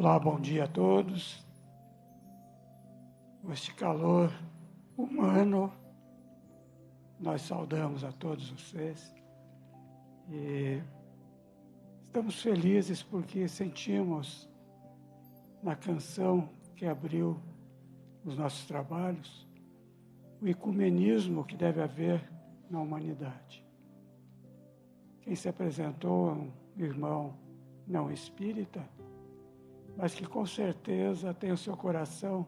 Olá, bom dia a todos. Com este calor humano, nós saudamos a todos vocês e estamos felizes porque sentimos na canção que abriu os nossos trabalhos o ecumenismo que deve haver na humanidade. Quem se apresentou é um irmão não espírita, mas que com certeza tem o seu coração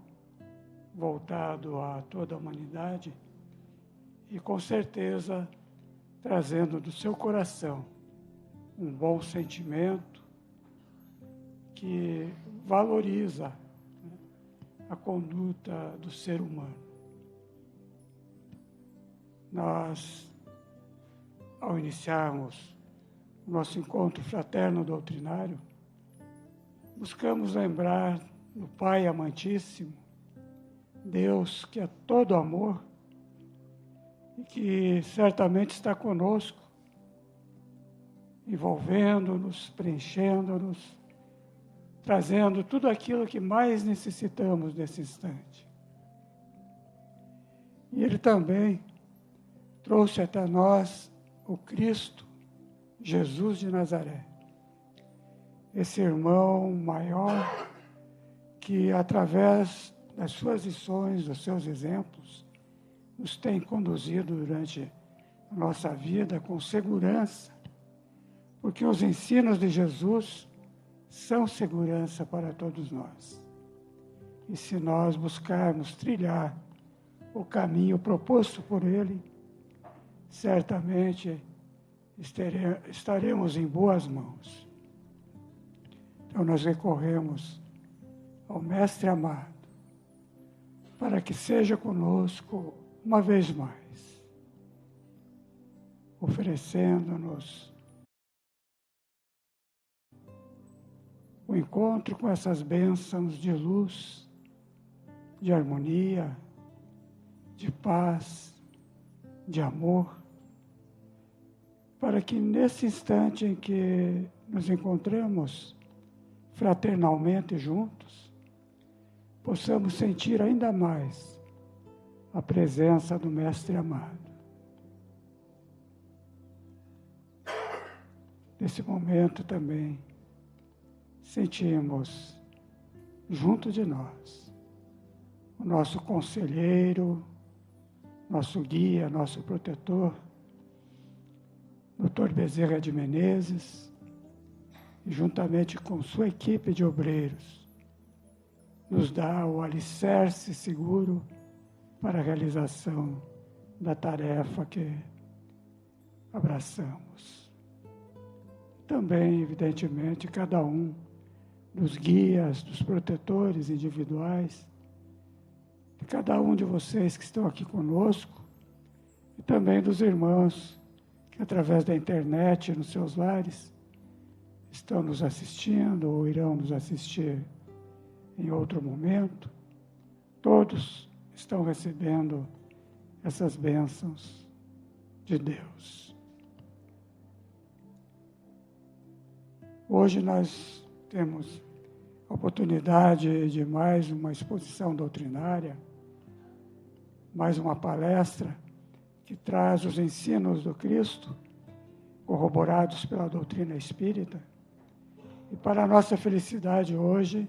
voltado a toda a humanidade e com certeza trazendo do seu coração um bom sentimento que valoriza a conduta do ser humano. Nós, ao iniciarmos o nosso encontro fraterno doutrinário, buscamos lembrar do Pai amantíssimo, Deus que é todo amor e que certamente está conosco, envolvendo-nos, preenchendo-nos, trazendo tudo aquilo que mais necessitamos nesse instante. E Ele também trouxe até nós o Cristo, Jesus de Nazaré, esse irmão maior que, através das suas lições, dos seus exemplos, nos tem conduzido durante a nossa vida com segurança, porque os ensinos de Jesus são segurança para todos nós. E se nós buscarmos trilhar o caminho proposto por Ele, certamente estaremos em boas mãos. Então nós recorremos ao Mestre amado, para que seja conosco uma vez mais, oferecendo-nos o encontro com essas bênçãos de luz, de harmonia, de paz, de amor, para que nesse instante em que nos encontramos fraternalmente juntos, possamos sentir ainda mais a presença do Mestre amado. Nesse momento também sentimos junto de nós o nosso conselheiro, nosso guia, nosso protetor, Dr. Bezerra de Menezes, e juntamente com sua equipe de obreiros, nos dá o alicerce seguro para a realização da tarefa que abraçamos. Também, evidentemente, cada um dos guias, dos protetores individuais, de cada um de vocês que estão aqui conosco, e também dos irmãos que, através da internet, nos seus lares, estão nos assistindo ou irão nos assistir em outro momento. Todos estão recebendo essas bênçãos de Deus. Hoje nós temos a oportunidade de mais uma exposição doutrinária, mais uma palestra que traz os ensinos do Cristo, corroborados pela doutrina espírita. E para a nossa felicidade hoje,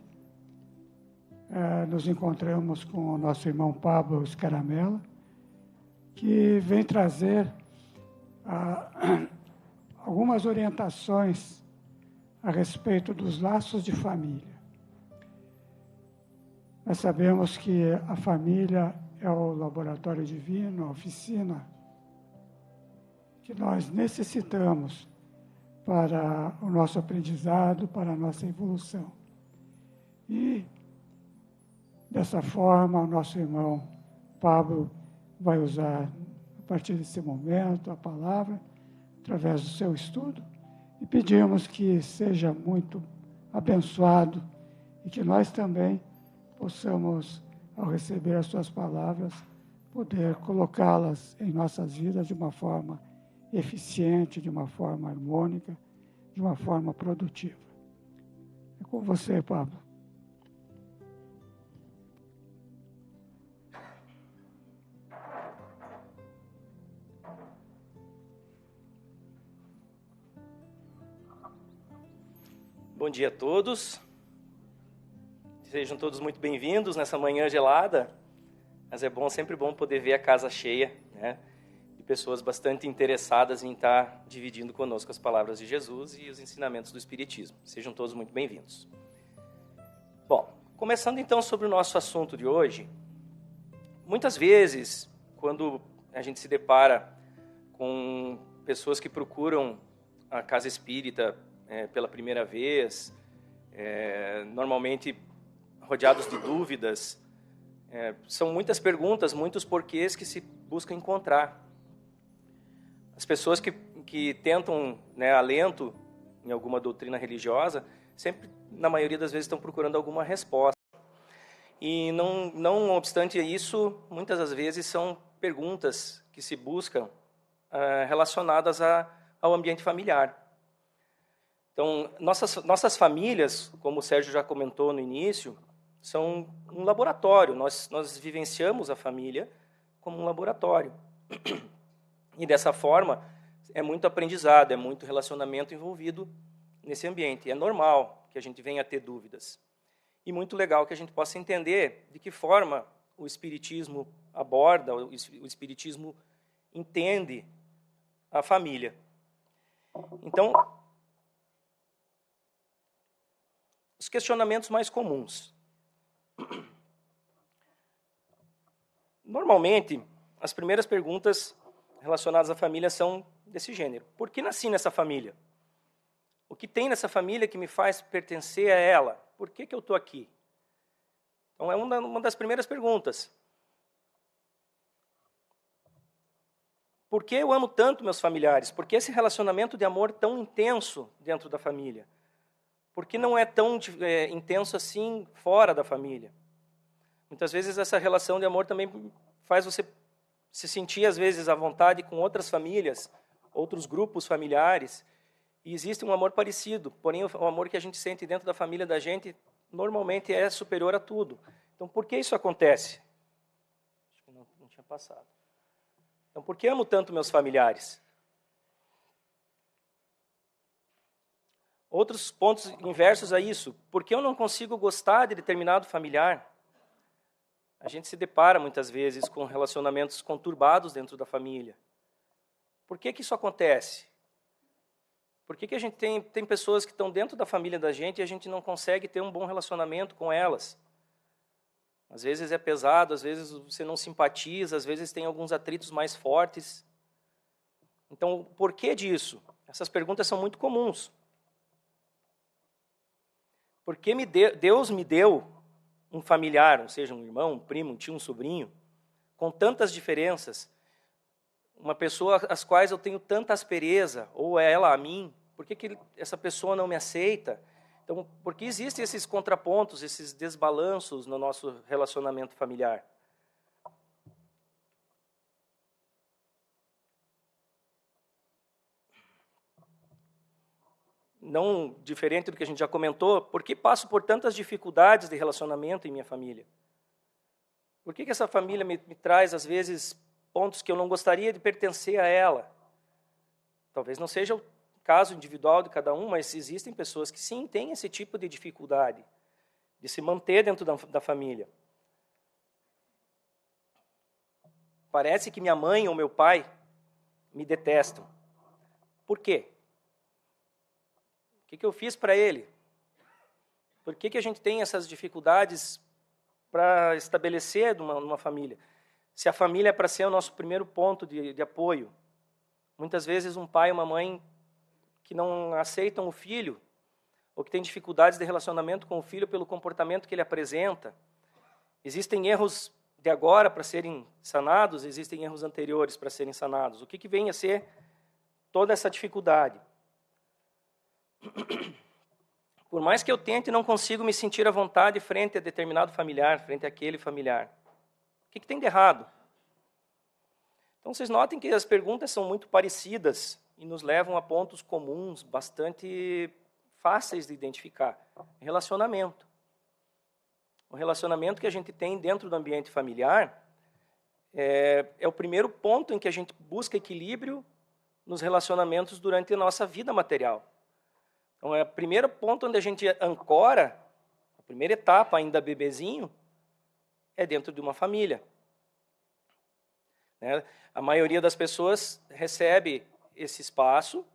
nos encontramos com o nosso irmão Pablo Scaramella, que vem trazer algumas orientações a respeito dos laços de família. Nós sabemos que a família é o laboratório divino, a oficina que nós necessitamos para o nosso aprendizado, para a nossa evolução. E, dessa forma, o nosso irmão Pablo vai usar, a partir desse momento, a palavra, através do seu estudo, e pedimos que seja muito abençoado e que nós também possamos, ao receber as suas palavras, poder colocá-las em nossas vidas de uma forma eficiente, de uma forma harmônica, de uma forma produtiva. É com você, Pablo. Bom dia a todos. Sejam todos muito bem-vindos nessa manhã gelada. Mas é sempre bom poder ver a casa cheia, né? De pessoas bastante interessadas em estar dividindo conosco as palavras de Jesus e os ensinamentos do Espiritismo. Sejam todos muito bem-vindos. Bom, começando então sobre o nosso assunto de hoje, muitas vezes, quando a gente se depara com pessoas que procuram a casa espírita pela primeira vez, normalmente rodeados de dúvidas, são muitas perguntas, muitos porquês que se busca encontrar. As pessoas que tentam, alento em alguma doutrina religiosa, sempre, na maioria das vezes, estão procurando alguma resposta. E não obstante isso, muitas das vezes são perguntas que se buscam relacionadas ao ambiente familiar. Então, nossas famílias, como o Sérgio já comentou no início, são um laboratório. Nós vivenciamos a família como um laboratório. E dessa forma, é muito aprendizado, é muito relacionamento envolvido nesse ambiente. É normal que a gente venha a ter dúvidas. E muito legal que a gente possa entender de que forma o Espiritismo aborda, o Espiritismo entende a família. Então, os questionamentos mais comuns. Normalmente, as primeiras perguntas relacionadas à família são desse gênero. Por que nasci nessa família? O que tem nessa família que me faz pertencer a ela? Por que eu estou aqui? Então, é uma das primeiras perguntas. Por que eu amo tanto meus familiares? Por que esse relacionamento de amor tão intenso dentro da família? Por que não é tão intenso assim fora da família? Muitas vezes essa relação de amor também faz você se sentir, às vezes, à vontade com outras famílias, outros grupos familiares. E existe um amor parecido, porém o amor que a gente sente dentro da família da gente normalmente é superior a tudo. Então, por que isso acontece? Acho que não tinha passado. Então, por que amo tanto meus familiares? Outros pontos inversos a isso. Por que eu não consigo gostar de determinado familiar? A gente se depara muitas vezes com relacionamentos conturbados dentro da família. Por que isso acontece? Por que a gente tem pessoas que estão dentro da família da gente e a gente não consegue ter um bom relacionamento com elas? Às vezes é pesado, às vezes você não simpatiza, às vezes tem alguns atritos mais fortes. Então, o porquê disso? Essas perguntas são muito comuns. Por que Deus me deu um familiar, ou seja, um irmão, um primo, um tio, um sobrinho, com tantas diferenças, uma pessoa às quais eu tenho tanta aspereza, ou é ela a mim? Por que essa pessoa não me aceita? Então, por que existem esses contrapontos, esses desbalanços no nosso relacionamento familiar? Não diferente do que a gente já comentou, por que passo por tantas dificuldades de relacionamento em minha família? Por que essa família me traz, às vezes, pontos que eu não gostaria de pertencer a ela? Talvez não seja o caso individual de cada um, mas existem pessoas que sim, têm esse tipo de dificuldade de se manter dentro da família. Parece que minha mãe ou meu pai me detestam. Por quê? O que eu fiz para ele? Por que a gente tem essas dificuldades para estabelecer numa família? Se a família é para ser o nosso primeiro ponto de apoio, muitas vezes um pai e uma mãe que não aceitam o filho, ou que têm dificuldades de relacionamento com o filho pelo comportamento que ele apresenta. Existem erros de agora para serem sanados, existem erros anteriores para serem sanados. O que vem a ser toda essa dificuldade? Por mais que eu tente, não consigo me sentir à vontade frente a determinado familiar, frente àquele familiar. O que tem de errado? Então, vocês notem que as perguntas são muito parecidas e nos levam a pontos comuns, bastante fáceis de identificar. Relacionamento. O relacionamento que a gente tem dentro do ambiente familiar é o primeiro ponto em que a gente busca equilíbrio nos relacionamentos durante a nossa vida material. Então, é o primeiro ponto onde a gente ancora, a primeira etapa, ainda bebezinho, é dentro de uma família. Né? A maioria das pessoas recebe esse espaço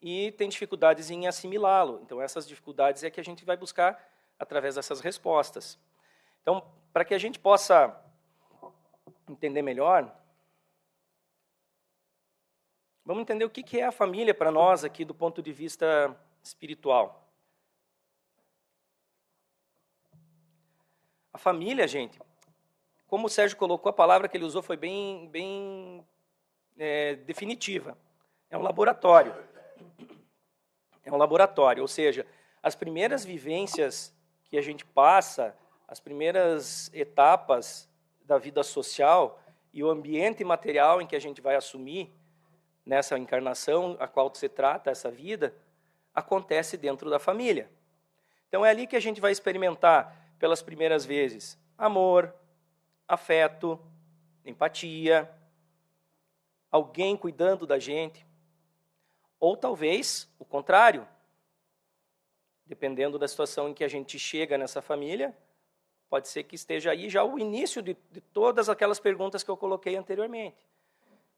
e tem dificuldades em assimilá-lo. Então, essas dificuldades é que a gente vai buscar através dessas respostas. Então, para que a gente possa entender melhor, vamos entender o que é a família para nós aqui do ponto de vista espiritual. A família, gente, como o Sérgio colocou, a palavra que ele usou foi bem definitiva. É um laboratório. É um laboratório, ou seja, as primeiras vivências que a gente passa, as primeiras etapas da vida social e o ambiente material em que a gente vai assumir nessa encarnação a qual se trata essa vida, acontece dentro da família. Então é ali que a gente vai experimentar pelas primeiras vezes amor, afeto, empatia, alguém cuidando da gente, ou talvez o contrário, dependendo da situação em que a gente chega nessa família, pode ser que esteja aí já o início de todas aquelas perguntas que eu coloquei anteriormente.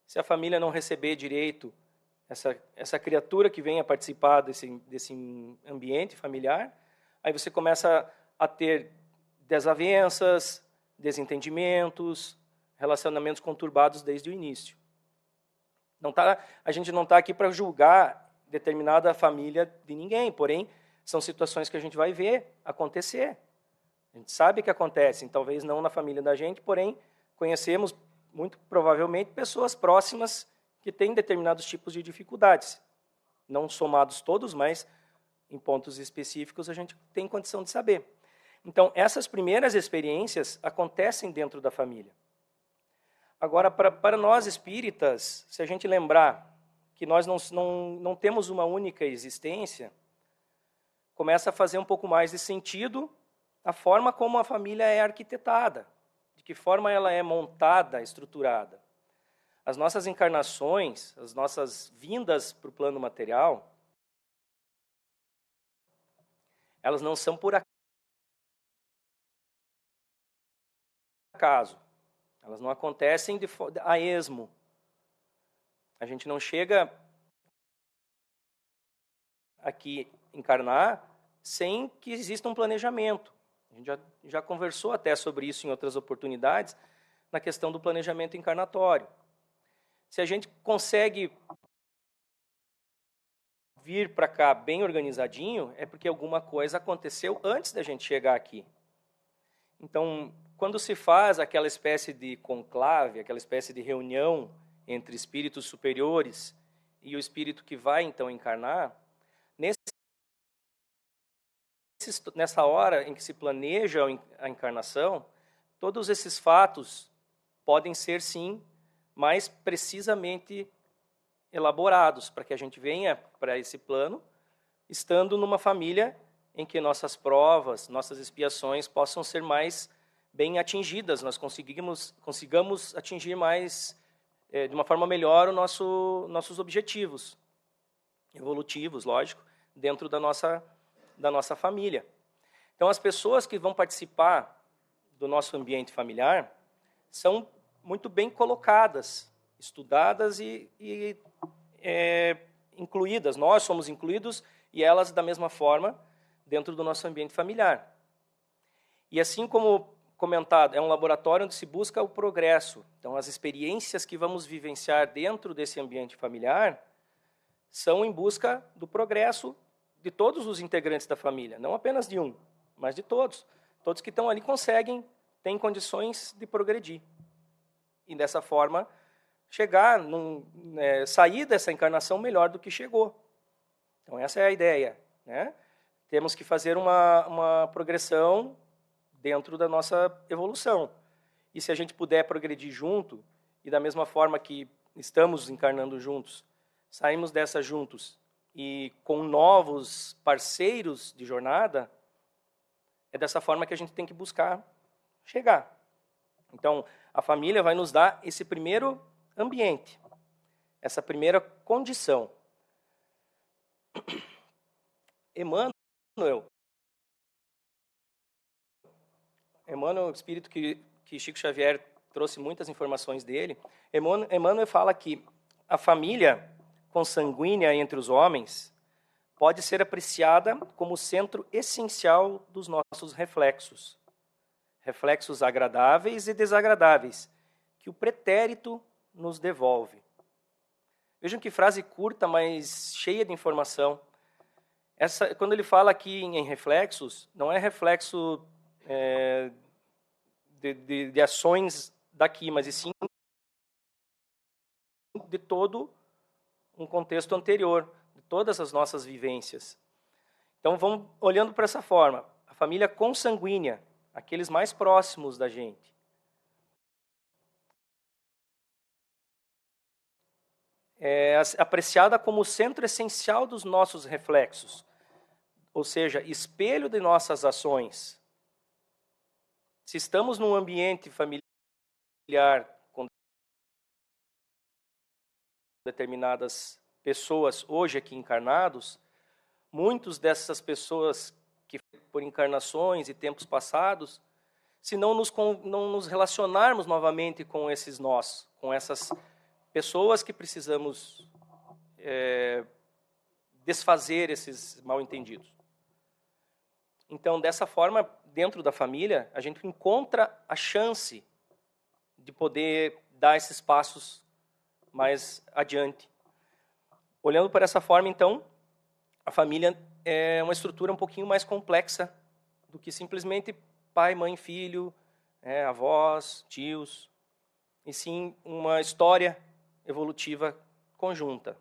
Se a família não receber direito essa criatura que venha participar desse ambiente familiar, aí você começa a ter desavenças, desentendimentos, relacionamentos conturbados desde o início. A gente não está aqui para julgar determinada família de ninguém, porém, são situações que a gente vai ver acontecer. A gente sabe que acontecem, talvez não na família da gente, porém, conhecemos, muito provavelmente, pessoas próximas que têm determinados tipos de dificuldades. Não somados todos, mas em pontos específicos a gente tem condição de saber. Então, essas primeiras experiências acontecem dentro da família. Agora, para nós espíritas, se a gente lembrar que nós não temos uma única existência, começa a fazer um pouco mais de sentido a forma como a família é arquitetada, de que forma ela é montada, estruturada. As nossas encarnações, as nossas vindas para o plano material, elas não são por acaso. Elas não acontecem a esmo. A gente não chega aqui encarnar sem que exista um planejamento. A gente já conversou até sobre isso em outras oportunidades, na questão do planejamento encarnatório. Se a gente consegue vir para cá bem organizadinho, é porque alguma coisa aconteceu antes da gente chegar aqui. Então, quando se faz aquela espécie de conclave, aquela espécie de reunião entre espíritos superiores e o espírito que vai, então, encarnar, nessa hora em que se planeja a encarnação, todos esses fatos podem ser, sim, mais precisamente elaborados, para que a gente venha para esse plano, estando numa família em que nossas provas, nossas expiações possam ser mais bem atingidas, nós consigamos atingir mais, de uma forma melhor, nossos objetivos evolutivos, lógico, dentro da nossa família. Então, as pessoas que vão participar do nosso ambiente familiar são muito bem colocadas, estudadas e incluídas. Nós somos incluídos e elas, da mesma forma, dentro do nosso ambiente familiar. E assim como comentado, é um laboratório onde se busca o progresso. Então, as experiências que vamos vivenciar dentro desse ambiente familiar são em busca do progresso de todos os integrantes da família, não apenas de um, mas de todos. Todos que estão ali têm condições de progredir. E dessa forma, sair dessa encarnação melhor do que chegou. Então, essa é a ideia, né? Temos que fazer uma progressão dentro da nossa evolução. E se a gente puder progredir junto, e da mesma forma que estamos encarnando juntos, saímos dessa juntos e com novos parceiros de jornada, é dessa forma que a gente tem que buscar chegar. Então, a família vai nos dar esse primeiro ambiente, essa primeira condição. Emmanuel, o espírito que Chico Xavier trouxe muitas informações dele, Emmanuel fala que a família consanguínea entre os homens pode ser apreciada como o centro essencial dos nossos reflexos. Reflexos agradáveis e desagradáveis, que o pretérito nos devolve. Vejam que frase curta, mas cheia de informação. Quando ele fala aqui em reflexos, não é reflexo de ações daqui, mas e sim de todo um contexto anterior, de todas as nossas vivências. Então, vamos olhando para essa forma. A família consanguínea, aqueles mais próximos da gente. É apreciada como o centro essencial dos nossos reflexos, ou seja, espelho de nossas ações. Se estamos num ambiente familiar com determinadas pessoas hoje aqui encarnados, muitos dessas pessoas que por encarnações e tempos passados, se não nos relacionarmos novamente com esses nós, com essas pessoas que precisamos desfazer esses mal-entendidos. Então, dessa forma, dentro da família, a gente encontra a chance de poder dar esses passos mais adiante. Olhando por essa forma, então, a família é uma estrutura um pouquinho mais complexa do que simplesmente pai, mãe, filho, avós, tios, e sim uma história evolutiva conjunta.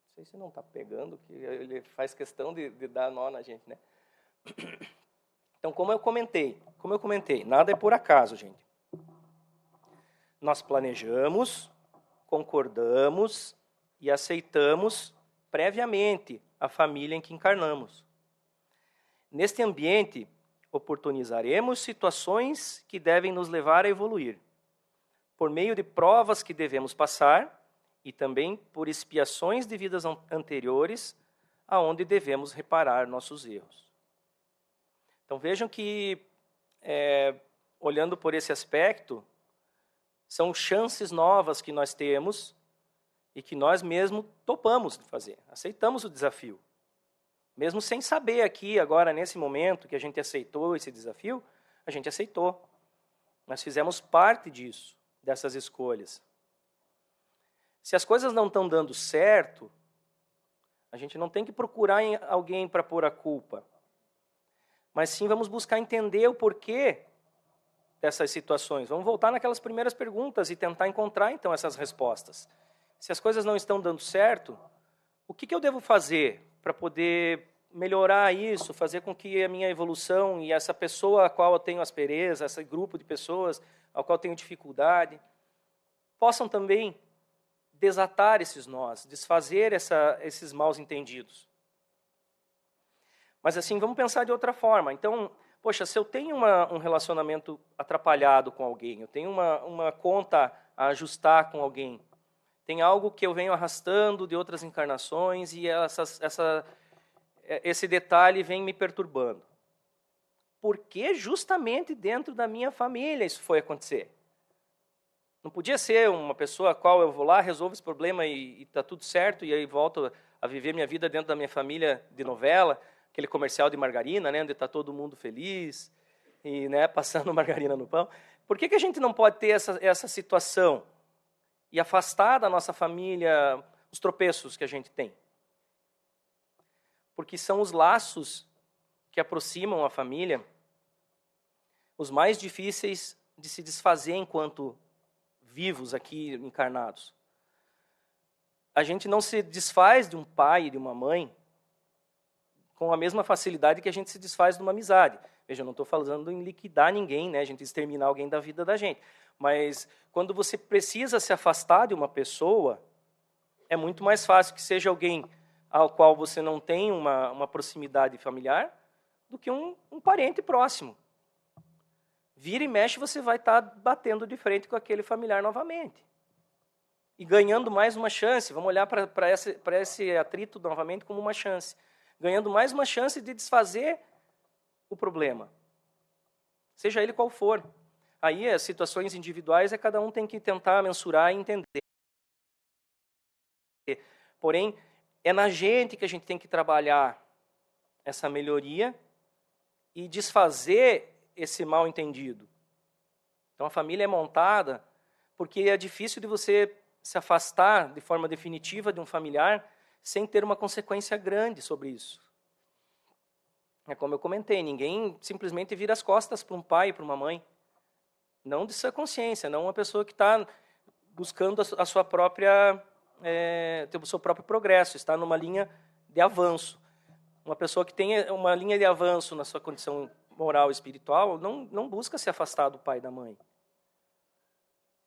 Não sei se não está pegando, que ele faz questão de dar nó na gente, né? Então, como eu comentei, nada é por acaso, gente. Nós planejamos, concordamos e aceitamos previamente a família em que encarnamos. Neste ambiente, oportunizaremos situações que devem nos levar a evoluir, por meio de provas que devemos passar e também por expiações de vidas anteriores, aonde devemos reparar nossos erros. Então vejam que, olhando por esse aspecto, são chances novas que nós temos e que nós mesmos topamos de fazer, aceitamos o desafio. Mesmo sem saber aqui, agora, nesse momento que a gente aceitou esse desafio, a gente aceitou. Nós fizemos parte disso, dessas escolhas. Se as coisas não estão dando certo, a gente não tem que procurar em alguém para pôr a culpa. Mas sim vamos buscar entender o porquê dessas situações. Vamos voltar naquelas primeiras perguntas e tentar encontrar, então, essas respostas. Se as coisas não estão dando certo, o que eu devo fazer para poder melhorar isso, fazer com que a minha evolução e essa pessoa a qual eu tenho aspereza, esse grupo de pessoas ao qual eu tenho dificuldade, possam também desatar esses nós, desfazer esses maus entendidos. Mas assim, vamos pensar de outra forma. Então, poxa, se eu tenho um relacionamento atrapalhado com alguém, eu tenho uma conta a ajustar com alguém, tem algo que eu venho arrastando de outras encarnações e esse detalhe vem me perturbando. Por que justamente dentro da minha família isso foi acontecer? Não podia ser uma pessoa a qual eu vou lá, resolvo esse problema e está tudo certo, e aí volto a viver minha vida dentro da minha família de novela, aquele comercial de margarina, né, onde está todo mundo feliz, e passando margarina no pão. Por que a gente não pode ter essa situação e afastar da nossa família os tropeços que a gente tem? Porque são os laços que aproximam a família os mais difíceis de se desfazer enquanto vivos aqui encarnados. A gente não se desfaz de um pai e de uma mãe com a mesma facilidade que a gente se desfaz de uma amizade. Veja, eu não estou falando em liquidar ninguém, né? A gente exterminar alguém da vida da gente. Mas quando você precisa se afastar de uma pessoa, é muito mais fácil que seja alguém ao qual você não tem uma proximidade familiar do que um parente próximo. Vira e mexe, você vai estar batendo de frente com aquele familiar novamente. e ganhando mais uma chance. Vamos olhar para esse atrito novamente como uma chance. Ganhando mais uma chance de desfazer o problema, seja ele qual for. Aí as situações individuais cada um tem que tentar mensurar e entender. Porém, é na gente que a gente tem que trabalhar essa melhoria e desfazer esse mal entendido. Então a família é montada porque é difícil de você se afastar de forma definitiva de um familiar sem ter uma consequência grande sobre isso. É como eu comentei, ninguém simplesmente vira as costas para um pai e para uma mãe. Não de sua consciência, não uma pessoa que está buscando a sua própria, o seu próprio progresso, está numa linha de avanço. Uma pessoa que tem uma linha de avanço na sua condição moral e espiritual não busca se afastar do pai e da mãe.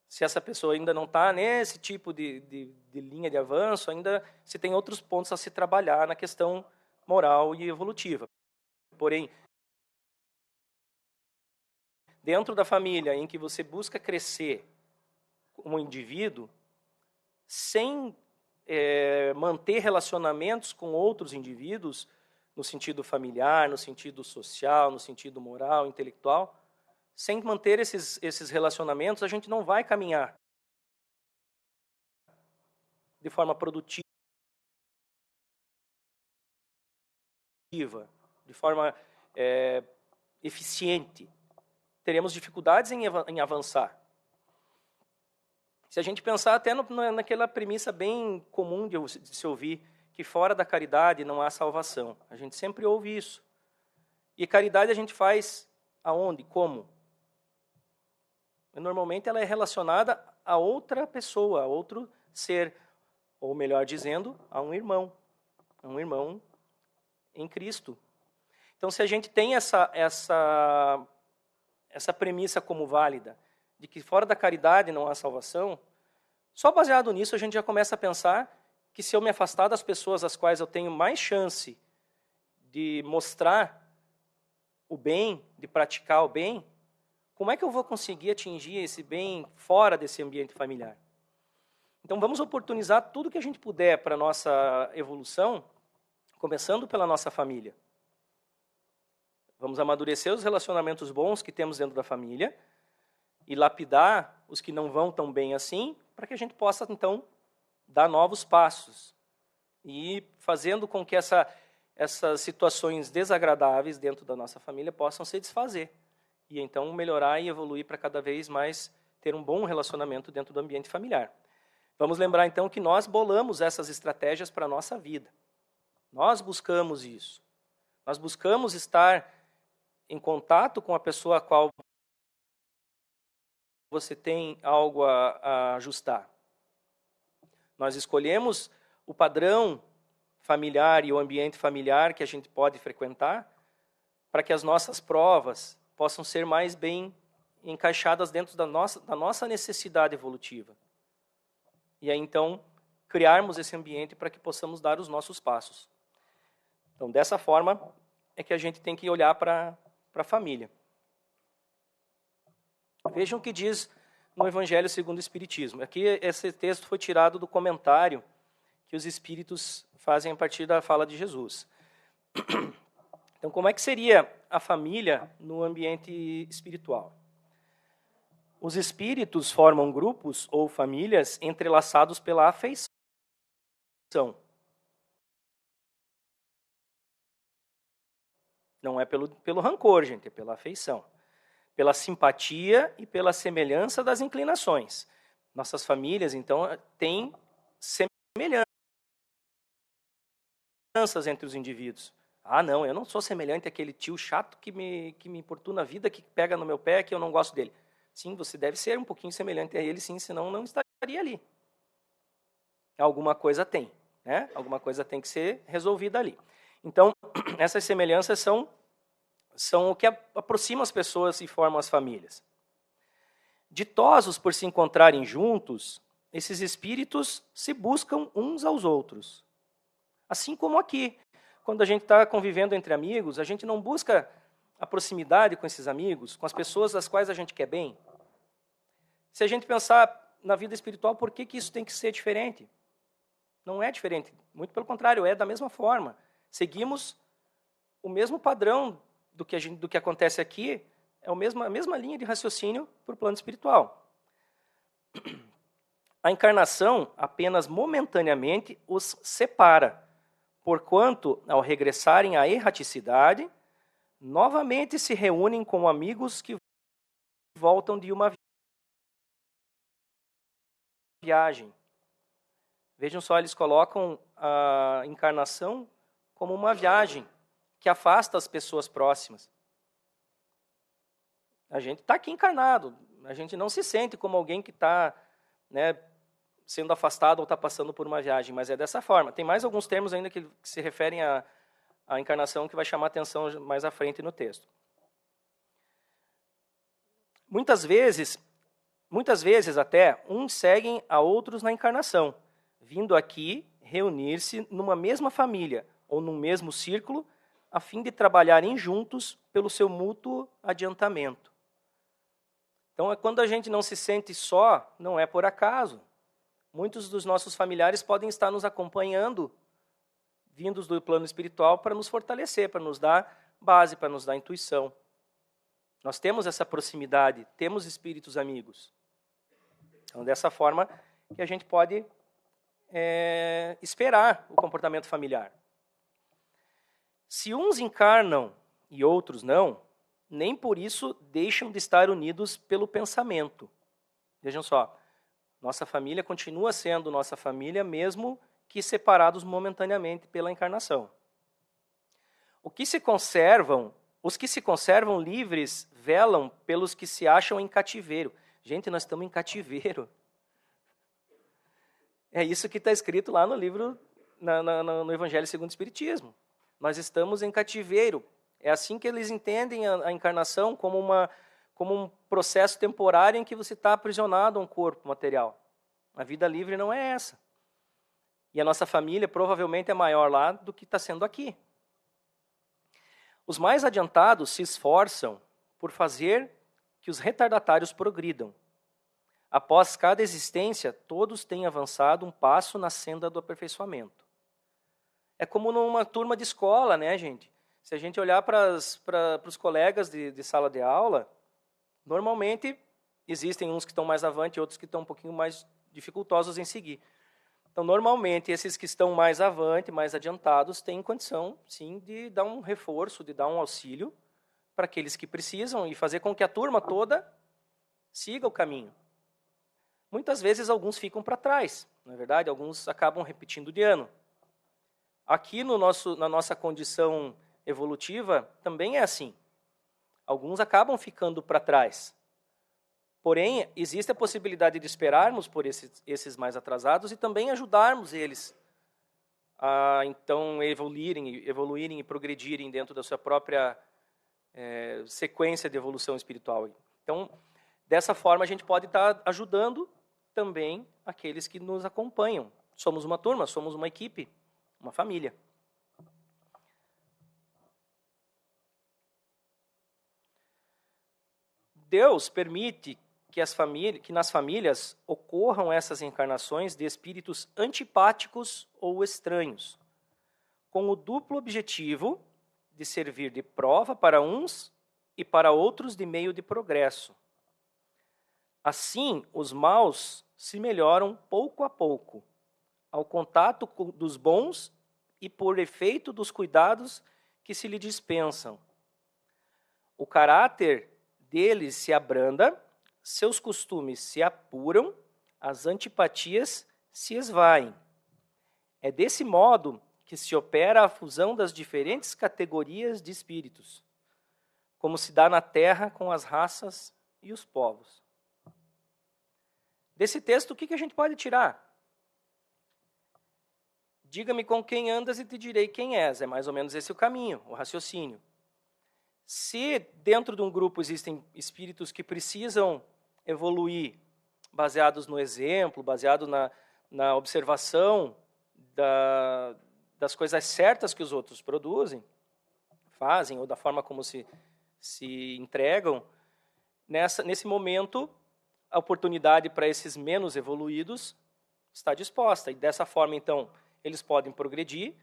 Se essa pessoa ainda não está nesse tipo de linha de avanço, ainda se tem outros pontos a se trabalhar na questão moral e evolutiva. Porém, dentro da família em que você busca crescer como indivíduo, sem manter relacionamentos com outros indivíduos, no sentido familiar, no sentido social, no sentido moral, intelectual, sem manter esses relacionamentos, a gente não vai caminhar de forma produtiva, de forma eficiente. Teremos dificuldades em avançar. Se a gente pensar até naquela premissa bem comum de se ouvir, que fora da caridade não há salvação. A gente sempre ouve isso. E caridade a gente faz aonde? Como? Normalmente ela é relacionada a outra pessoa, a outro ser, ou melhor dizendo, a um irmão em Cristo. Então, se a gente tem essa premissa como válida, de que fora da caridade não há salvação, só baseado nisso a gente já começa a pensar que se eu me afastar das pessoas às quais eu tenho mais chance de mostrar o bem, de praticar o bem, como é que eu vou conseguir atingir esse bem fora desse ambiente familiar? Então vamos oportunizar tudo que a gente puder para a nossa evolução, começando pela nossa família. Vamos amadurecer os relacionamentos bons que temos dentro da família e lapidar os que não vão tão bem assim, para que a gente possa, então, dar novos passos e fazendo com que essas situações desagradáveis dentro da nossa família possam se desfazer. E então melhorar e evoluir para cada vez mais ter um bom relacionamento dentro do ambiente familiar. Vamos lembrar, então, que nós bolamos essas estratégias para a nossa vida. Nós buscamos isso. Nós buscamos estar em contato com a pessoa a qual você tem algo a ajustar. Nós escolhemos o padrão familiar e o ambiente familiar que a gente pode frequentar para que as nossas provas possam ser mais bem encaixadas dentro da nossa necessidade evolutiva. E aí, então, criarmos esse ambiente para que possamos dar os nossos passos. Então, dessa forma, é que a gente tem que olhar para a família. Vejam o que diz no Evangelho segundo o Espiritismo. Aqui, esse texto foi tirado do comentário que os Espíritos fazem a partir da fala de Jesus. Então, como é que seria a família no ambiente espiritual? Os espíritos formam grupos ou famílias entrelaçados pela afeição. Não é pelo rancor, gente, é pela afeição. Pela simpatia e pela semelhança das inclinações. Nossas famílias, então, têm semelhanças entre os indivíduos. Ah, não, eu não sou semelhante àquele tio chato que me importuna a vida, que pega no meu pé, que eu não gosto dele. Sim, você deve ser um pouquinho semelhante a ele, sim, senão não estaria ali. Alguma coisa tem, né? Alguma coisa tem que ser resolvida ali. Então, essas semelhanças são o que aproxima as pessoas e formam as famílias. Ditosos por se encontrarem juntos, esses espíritos se buscam uns aos outros. Assim como aqui, quando a gente está convivendo entre amigos, a gente não busca a proximidade com esses amigos, com as pessoas às quais a gente quer bem. Se a gente pensar na vida espiritual, por que isso tem que ser diferente? Não é diferente, muito pelo contrário, é da mesma forma. Seguimos o mesmo padrão do que acontece aqui, é a mesma linha de raciocínio para o plano espiritual. A encarnação apenas momentaneamente os separa, porquanto, ao regressarem à erraticidade, novamente se reúnem como amigos que voltam de uma viagem. Vejam só, eles colocam a encarnação como uma viagem que afasta as pessoas próximas. A gente está aqui encarnado, a gente não se sente como alguém que está, né, sendo afastado ou está passando por uma viagem, mas é dessa forma. Tem mais alguns termos ainda que se referem à encarnação que vai chamar atenção mais à frente no texto. Muitas vezes até, uns seguem a outros na encarnação, vindo aqui reunir-se numa mesma família ou num mesmo círculo, a fim de trabalharem juntos pelo seu mútuo adiantamento. Então, quando a gente não se sente só, não é por acaso. Muitos dos nossos familiares podem estar nos acompanhando, vindos do plano espiritual, para nos fortalecer, para nos dar base, para nos dar intuição. Nós temos essa proximidade, temos espíritos amigos. Então, dessa forma que a gente pode esperar o comportamento familiar. Se uns encarnam e outros não, nem por isso deixam de estar unidos pelo pensamento. Vejam só, nossa família continua sendo nossa família, mesmo que separados momentaneamente pela encarnação. Os que se conservam livres velam pelos que se acham em cativeiro. Gente, nós estamos em cativeiro. É isso que está escrito lá no livro, no Evangelho segundo o Espiritismo. Nós estamos em cativeiro. É assim que eles entendem a encarnação, como um processo temporário em que você está aprisionado a um corpo material. A vida livre não é essa. E a nossa família provavelmente é maior lá do que está sendo aqui. Os mais adiantados se esforçam por fazer que os retardatários progridam. Após cada existência, todos têm avançado um passo na senda do aperfeiçoamento. É como numa turma de escola, né, gente? Se a gente olhar para os colegas de sala de aula, normalmente existem uns que estão mais avante e outros que estão um pouquinho mais dificultosos em seguir. Então, normalmente, esses que estão mais avante, mais adiantados, têm condição, sim, de dar um reforço, de dar um auxílio para aqueles que precisam e fazer com que a turma toda siga o caminho. Muitas vezes, alguns ficam para trás, não é verdade? Alguns acabam repetindo de ano. Aqui, na nossa condição evolutiva, também é assim. Alguns acabam ficando para trás. Porém, existe a possibilidade de esperarmos por esses mais atrasados e também ajudarmos eles a, então, evoluírem e progredirem dentro da sua própria sequência de evolução espiritual. Então, dessa forma, a gente pode estar ajudando também aqueles que nos acompanham. Somos uma turma, somos uma equipe, uma família. Deus permite que nas famílias ocorram essas encarnações de espíritos antipáticos ou estranhos, com o duplo objetivo de servir de prova para uns e para outros de meio de progresso. Assim, os maus se melhoram pouco a pouco, ao contato dos bons e por efeito dos cuidados que se lhe dispensam. O caráter deles se abranda, seus costumes se apuram, as antipatias se esvaem. É desse modo que se opera a fusão das diferentes categorias de espíritos, como se dá na terra com as raças e os povos. Desse texto, o que a gente pode tirar? Diga-me com quem andas e te direi quem és. É mais ou menos esse o caminho, o raciocínio. Se dentro de um grupo existem espíritos que precisam evoluir, baseados no exemplo, baseado na observação das coisas certas que os outros fazem, ou da forma como se entregam, nesse momento, a oportunidade para esses menos evoluídos está disposta. E dessa forma, então, eles podem progredir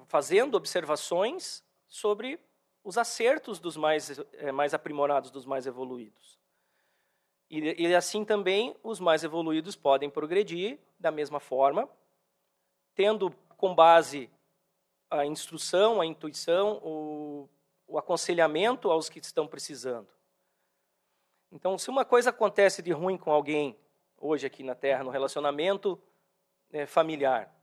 fazendo observações sobre os acertos dos mais aprimorados, dos mais evoluídos. E assim também os mais evoluídos podem progredir da mesma forma, tendo com base a instrução, a intuição, o aconselhamento aos que estão precisando. Então, se uma coisa acontece de ruim com alguém, hoje aqui na Terra, no relacionamento familiar,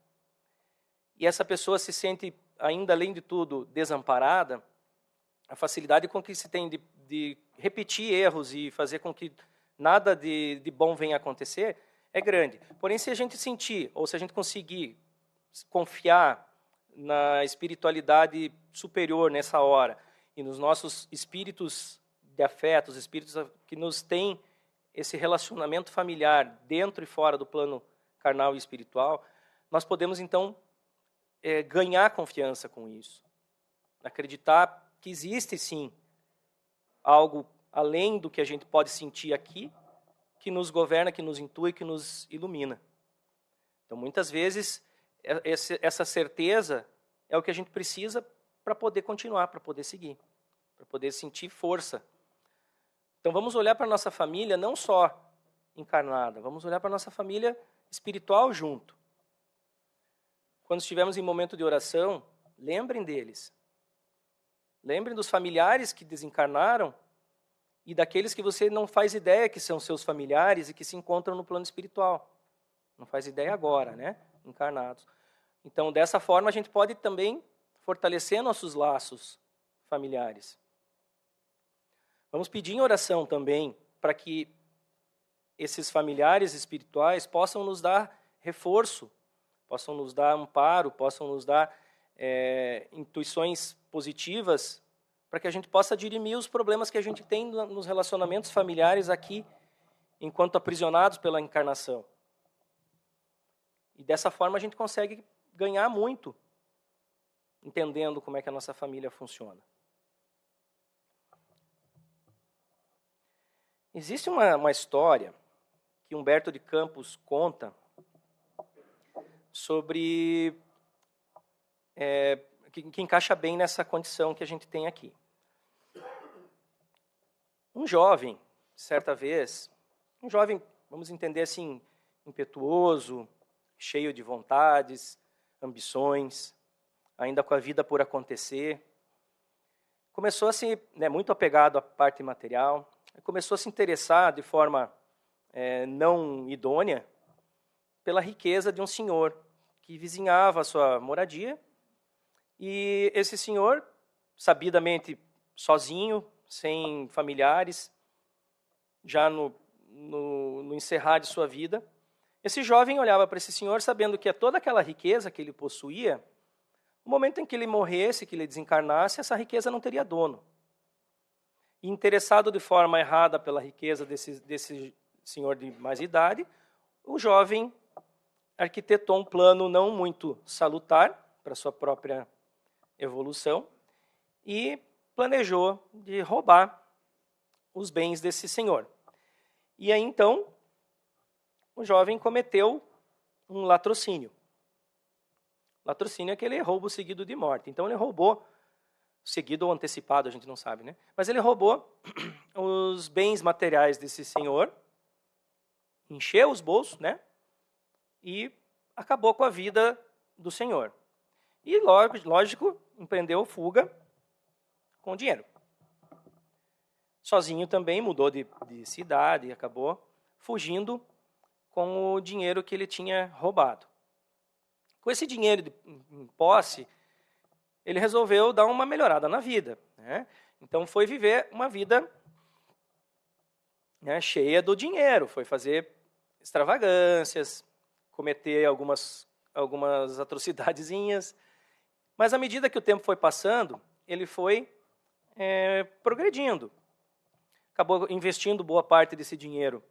e essa pessoa se sente, ainda além de tudo, desamparada, a facilidade com que se tem de repetir erros e fazer com que nada de bom venha a acontecer é grande. Porém, se a gente sentir, ou se a gente conseguir confiar na espiritualidade superior nessa hora, e nos nossos espíritos de afeto, os espíritos que nos têm esse relacionamento familiar dentro e fora do plano carnal e espiritual, nós podemos, então, ganhar confiança com isso. Acreditar que existe, sim, algo além do que a gente pode sentir aqui, que nos governa, que nos intui, que nos ilumina. Então, muitas vezes, essa certeza é o que a gente precisa para poder continuar, para poder seguir, para poder sentir força. Então, vamos olhar para a nossa família não só encarnada, vamos olhar para a nossa família espiritual junto. Quando estivermos em momento de oração, lembrem deles. Lembrem dos familiares que desencarnaram e daqueles que você não faz ideia que são seus familiares e que se encontram no plano espiritual. Não faz ideia agora, né? Encarnados. Então, dessa forma, a gente pode também fortalecer nossos laços familiares. Vamos pedir em oração também para que esses familiares espirituais possam nos dar reforço, possam nos dar amparo, possam nos dar intuições positivas para que a gente possa dirimir os problemas que a gente tem nos relacionamentos familiares aqui, enquanto aprisionados pela encarnação. E dessa forma a gente consegue ganhar muito, entendendo como é que a nossa família funciona. Existe uma história que Humberto de Campos conta sobre que encaixa bem nessa condição que a gente tem aqui. Um jovem, certa vez, vamos entender assim, impetuoso, cheio de vontades, ambições, ainda com a vida por acontecer, começou a se, muito apegado à parte material, começou a se interessar de forma não idônea pela riqueza de um senhor que vizinhava a sua moradia. E esse senhor, sabidamente sozinho, sem familiares, já no encerrar de sua vida, esse jovem olhava para esse senhor sabendo que toda aquela riqueza que ele possuía, no momento em que ele morresse, que ele desencarnasse, essa riqueza não teria dono. E interessado de forma errada pela riqueza desse senhor de mais idade, o jovem arquitetou um plano não muito salutar para sua própria evolução e planejou de roubar os bens desse senhor. E aí, então, o jovem cometeu um latrocínio. Latrocínio é aquele roubo seguido de morte. Então, ele roubou, seguido ou antecipado, a gente não sabe, né? Mas ele roubou os bens materiais desse senhor, encheu os bolsos, né? E acabou com a vida do senhor. E, lógico, empreendeu fuga com dinheiro. Sozinho também, mudou de cidade e acabou fugindo com o dinheiro que ele tinha roubado. Com esse dinheiro em posse, ele resolveu dar uma melhorada na vida, né? Então foi viver uma vida, né, cheia do dinheiro, foi fazer extravagâncias, cometer algumas atrocidadezinhas. Mas à medida que o tempo foi passando, ele foi progredindo. Acabou investindo boa parte desse dinheiro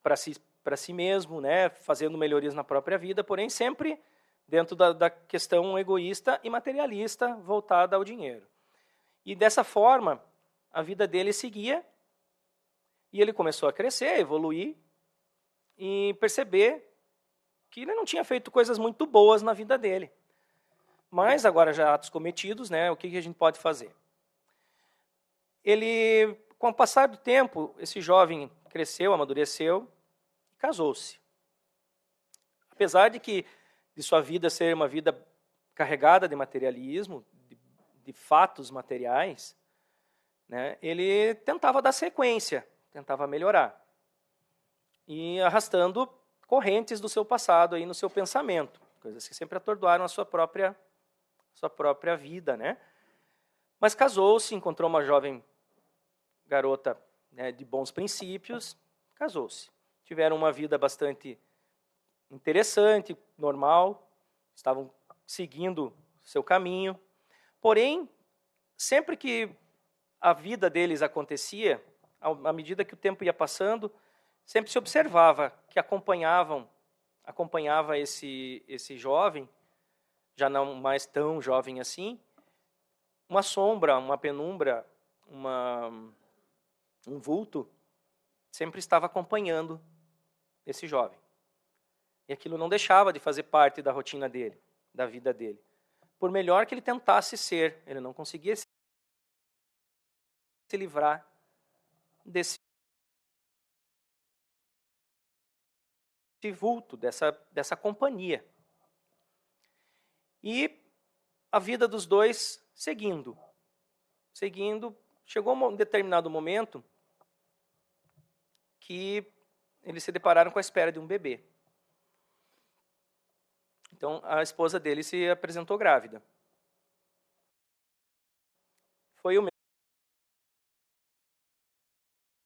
para si mesmo, né, fazendo melhorias na própria vida, porém sempre dentro da questão egoísta e materialista voltada ao dinheiro. E dessa forma, a vida dele seguia E ele começou a crescer, a evoluir e perceber que ele não tinha feito coisas muito boas na vida dele. Mas agora já atos cometidos, né, o que a gente pode fazer? Ele, com o passar do tempo, esse jovem cresceu, amadureceu e casou-se. Apesar de sua vida ser uma vida carregada de materialismo, de fatos materiais, né, ele tentava dar sequência, tentava melhorar. E arrastando correntes do seu passado aí no seu pensamento, coisas que sempre atordoaram a sua própria vida, né? Mas casou-se, encontrou uma jovem garota, né, de bons princípios, casou-se. Tiveram uma vida bastante interessante, normal, estavam seguindo seu caminho. Porém, sempre que a vida deles acontecia, à medida que o tempo ia passando, sempre se observava que acompanhava esse jovem, já não mais tão jovem assim, uma sombra, uma penumbra, um vulto, sempre estava acompanhando esse jovem. E aquilo não deixava de fazer parte da rotina dele, da vida dele. Por melhor que ele tentasse ser, ele não conseguia se livrar desse vulto, dessa companhia. E a vida dos dois seguindo, chegou um determinado momento que eles se depararam com a espera de um bebê. Então, a esposa dele se apresentou grávida. Foi o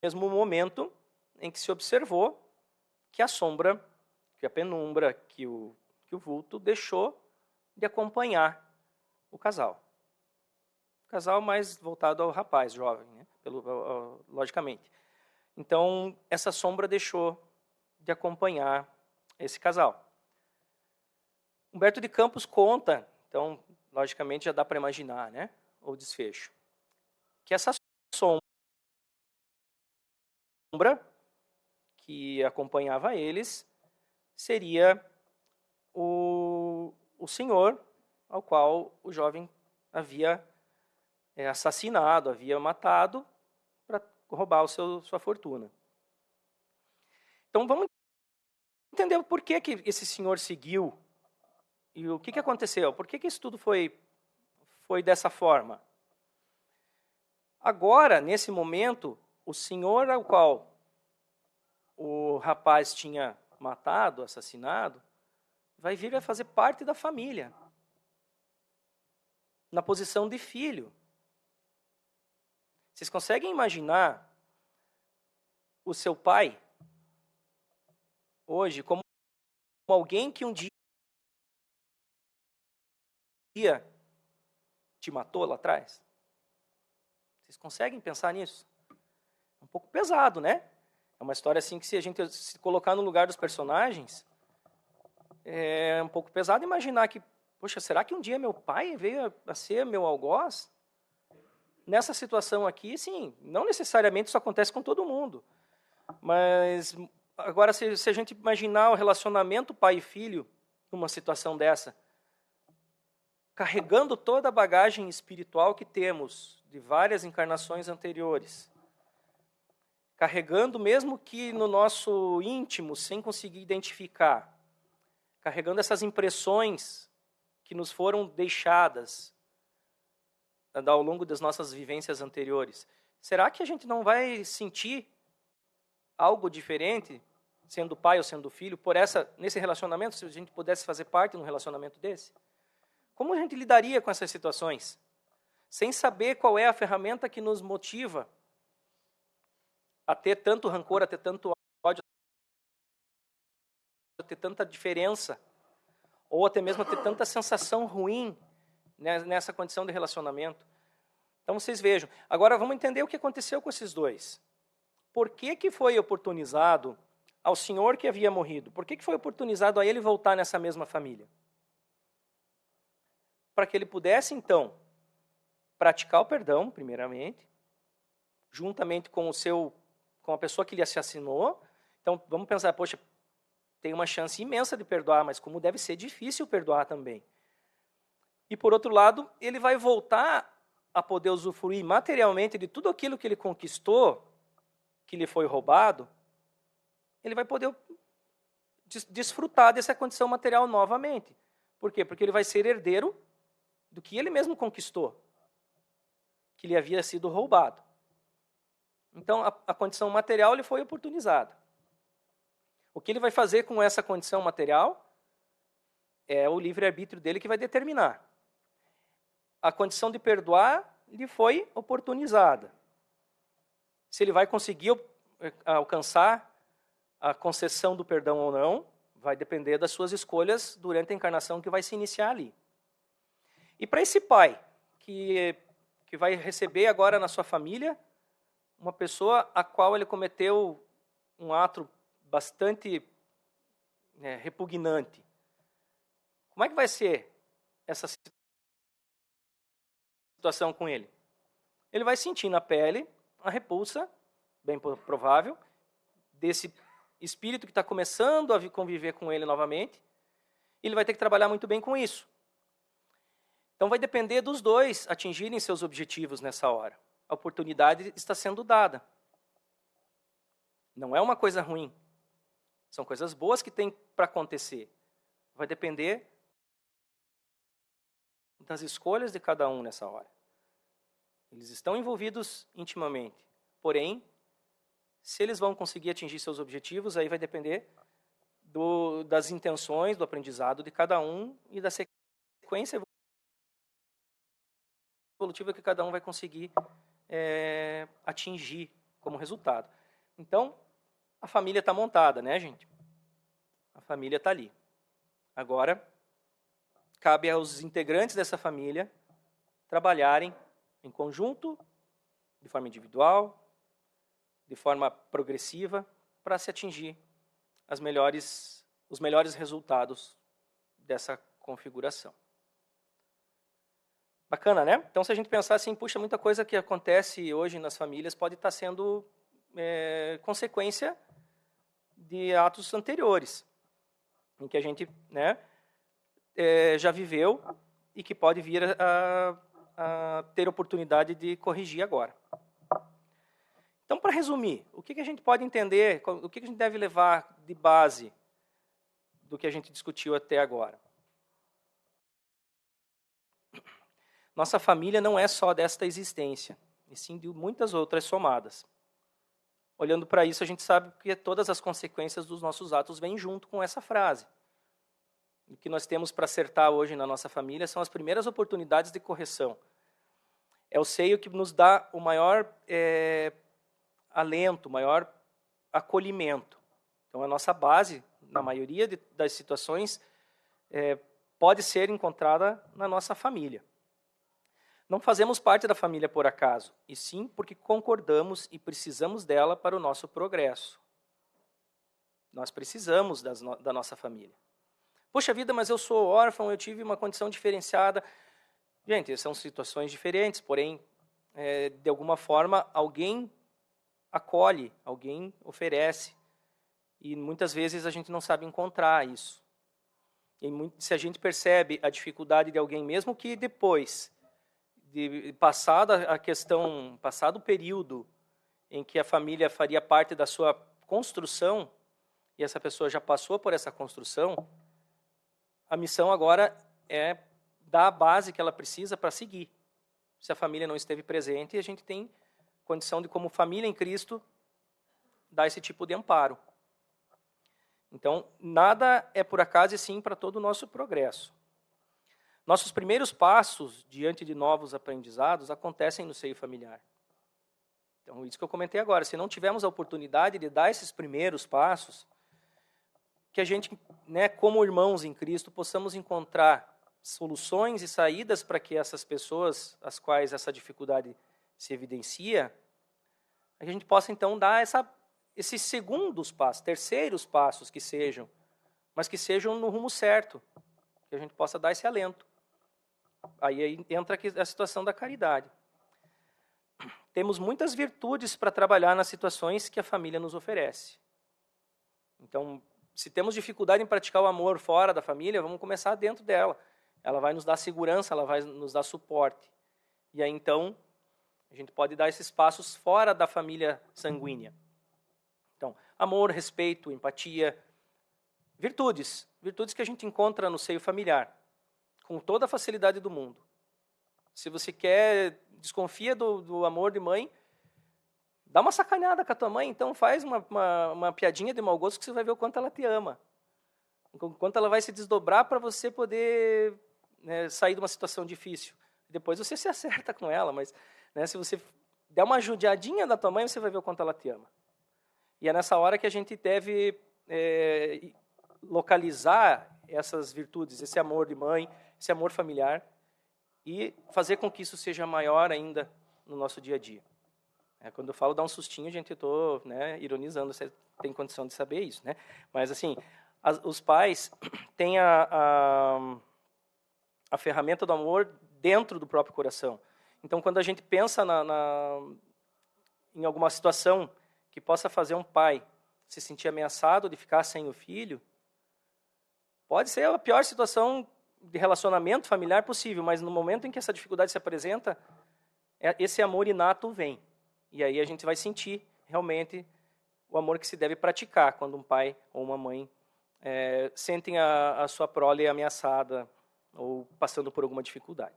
mesmo momento em que se observou que a sombra, que a penumbra, que o vulto deixou de acompanhar o casal. O casal mais voltado ao rapaz jovem, né? Logicamente. Então, essa sombra deixou de acompanhar esse casal. Humberto de Campos conta, então, logicamente já dá para imaginar, né, o desfecho, que essa sombra que acompanhava eles seria o senhor ao qual o jovem havia assassinado, havia matado para roubar sua fortuna. Então, vamos entender por que esse senhor seguiu e o que aconteceu. Por que isso tudo foi dessa forma? Agora, nesse momento, o senhor ao qual o rapaz tinha matado, assassinado, vai vir a fazer parte da família, na posição de filho. Vocês conseguem imaginar o seu pai, hoje, como alguém que um dia te matou lá atrás? Vocês conseguem pensar nisso? É um pouco pesado, né? É uma história assim que, se a gente se colocar no lugar dos personagens, é um pouco pesado imaginar que, poxa, será que um dia meu pai veio a ser meu algoz? Nessa situação aqui, sim, não necessariamente isso acontece com todo mundo. Mas, agora, se a gente imaginar o relacionamento pai e filho numa situação dessa, carregando toda a bagagem espiritual que temos de várias encarnações anteriores, carregando, mesmo que no nosso íntimo, sem conseguir identificar, carregando essas impressões que nos foram deixadas ao longo das nossas vivências anteriores, será que a gente não vai sentir algo diferente, sendo pai ou sendo filho, nesse relacionamento, se a gente pudesse fazer parte de um relacionamento desse? Como a gente lidaria com essas situações? Sem saber qual é a ferramenta que nos motiva a ter tanto rancor, a ter tanto ódio, a ter tanta diferença, ou até mesmo a ter tanta sensação ruim nessa condição de relacionamento. Então, vocês vejam. Agora, vamos entender o que aconteceu com esses dois. Por que foi oportunizado ao senhor que havia morrido? Por que foi oportunizado a ele voltar nessa mesma família? Para que ele pudesse, então, praticar o perdão, primeiramente, juntamente com com a pessoa que lhe assassinou. Então, vamos pensar, poxa, tem uma chance imensa de perdoar, mas como deve ser difícil perdoar também. E, por outro lado, ele vai voltar a poder usufruir materialmente de tudo aquilo que ele conquistou, que lhe foi roubado, ele vai poder desfrutar dessa condição material novamente. Por quê? Porque ele vai ser herdeiro do que ele mesmo conquistou, que lhe havia sido roubado. Então, a condição material lhe foi oportunizada. O que ele vai fazer com essa condição material é o livre-arbítrio dele que vai determinar. A condição de perdoar lhe foi oportunizada. Se ele vai conseguir alcançar a concessão do perdão ou não, vai depender das suas escolhas durante a encarnação que vai se iniciar ali. E para esse pai, que vai receber agora na sua família uma pessoa a qual ele cometeu um ato bastante repugnante, como é que vai ser essa situação com ele? Ele vai sentir na pele a repulsa, bem provável, desse espírito que está começando a conviver com ele novamente, e ele vai ter que trabalhar muito bem com isso. Então vai depender dos dois atingirem seus objetivos nessa hora. A oportunidade está sendo dada. Não é uma coisa ruim. São coisas boas que tem para acontecer. Vai depender das escolhas de cada um nessa hora. Eles estão envolvidos intimamente. Porém, se eles vão conseguir atingir seus objetivos, aí vai depender das intenções, do aprendizado de cada um e da sequência evolutiva que cada um vai conseguir atingir como resultado. Então, a família está montada, né, gente? A família está ali. Agora, cabe aos integrantes dessa família trabalharem em conjunto, de forma individual, de forma progressiva, para se atingir os melhores resultados dessa configuração. Bacana, né? Então, se a gente pensar assim, puxa, muita coisa que acontece hoje nas famílias pode estar sendo consequência de atos anteriores, em que a gente já viveu e que pode vir a ter oportunidade de corrigir agora. Então, para resumir, o que a gente pode entender, o que a gente deve levar de base do que a gente discutiu até agora? Nossa família não é só desta existência, e sim de muitas outras somadas. Olhando para isso, a gente sabe que todas as consequências dos nossos atos vêm junto com essa frase. O que nós temos para acertar hoje na nossa família são as primeiras oportunidades de correção. É o seio que nos dá o maior alento, o maior acolhimento. Então, a nossa base, na maioria das situações, pode ser encontrada na nossa família. Não fazemos parte da família por acaso, e sim porque concordamos e precisamos dela para o nosso progresso. Nós precisamos da nossa família. Poxa vida, mas eu sou órfão, eu tive uma condição diferenciada. Gente, são situações diferentes, porém, de alguma forma, alguém acolhe, alguém oferece. E muitas vezes a gente não sabe encontrar isso. E se a gente percebe a dificuldade de alguém, mesmo que depois de passado o período em que a família faria parte da sua construção, e essa pessoa já passou por essa construção, a missão agora é dar a base que ela precisa para seguir. Se a família não esteve presente, a gente tem condição de, como família em Cristo, dar esse tipo de amparo. Então, nada é por acaso e sim para todo o nosso progresso. Nossos primeiros passos diante de novos aprendizados acontecem no seio familiar. Então, isso que eu comentei agora, se não tivermos a oportunidade de dar esses primeiros passos, que a gente, como irmãos em Cristo, possamos encontrar soluções e saídas para que essas pessoas, às quais essa dificuldade se evidencia, a gente possa, então, dar esses segundos passos, terceiros passos que sejam, mas que sejam no rumo certo, que a gente possa dar esse alento. Aí entra aqui a situação da caridade. temos muitas virtudes para trabalhar nas situações que a família nos oferece. Então, se temos dificuldade em praticar o amor fora da família, vamos começar dentro dela. Ela vai nos dar segurança, ela vai nos dar suporte. E aí, então, a gente pode dar esses passos fora da família sanguínea. Então, amor, respeito, empatia, virtudes que a gente encontra no seio familiar, com toda a facilidade do mundo. Se você desconfia do amor de mãe, dá uma sacaneada com a tua mãe, então faz uma piadinha de mau gosto que você vai ver o quanto ela te ama. O quanto ela vai se desdobrar para você poder, né, sair de uma situação difícil. Depois você se acerta com ela, mas, né, se você der uma judiadinha da tua mãe, você vai ver o quanto ela te ama. E é nessa hora que a gente deve localizar essas virtudes, esse amor de mãe, esse amor familiar, e fazer com que isso seja maior ainda no nosso dia a dia. Quando eu falo dar um sustinho, gente, eu estou, né, ironizando, você tem condição de saber isso, né? Mas, assim, os pais têm a ferramenta do amor dentro do próprio coração. Então, quando a gente pensa em alguma situação que possa fazer um pai se sentir ameaçado de ficar sem o filho, pode ser a pior situação de relacionamento familiar possível, mas no momento em que essa dificuldade se apresenta, esse amor inato vem. E aí a gente vai sentir realmente o amor que se deve praticar quando um pai ou uma mãe sentem a sua prole ameaçada ou passando por alguma dificuldade.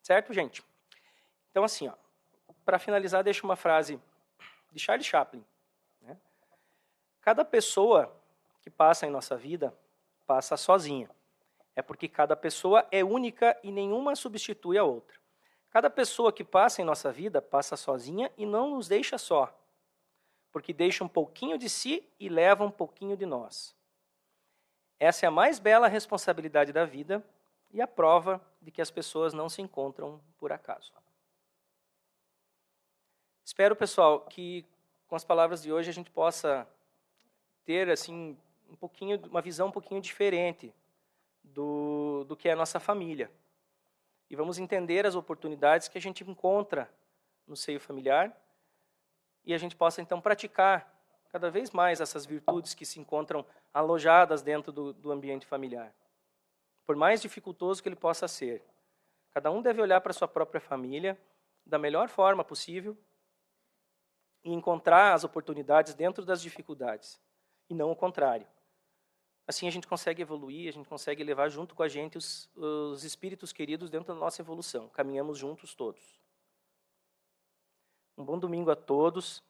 Certo, gente? Então, assim, para finalizar, deixo uma frase de Charles Chaplin, né? Cada pessoa que passa em nossa vida passa sozinha. É porque cada pessoa é única e nenhuma substitui a outra. Cada pessoa que passa em nossa vida passa sozinha e não nos deixa só, porque deixa um pouquinho de si e leva um pouquinho de nós. Essa é a mais bela responsabilidade da vida e a prova de que as pessoas não se encontram por acaso. Espero, pessoal, que com as palavras de hoje a gente possa ter assim uma visão um pouquinho diferente do que é a nossa família. E vamos entender as oportunidades que a gente encontra no seio familiar e a gente possa, então, praticar cada vez mais essas virtudes que se encontram alojadas dentro do ambiente familiar. Por mais dificultoso que ele possa ser, cada um deve olhar para a sua própria família da melhor forma possível e encontrar as oportunidades dentro das dificuldades, e não o contrário. Assim a gente consegue evoluir, a gente consegue levar junto com a gente os espíritos queridos dentro da nossa evolução. Caminhamos juntos todos. Um bom domingo a todos,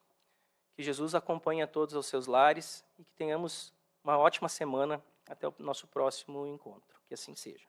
que Jesus acompanhe a todos aos seus lares e que tenhamos uma ótima semana até o nosso próximo encontro. Que assim seja.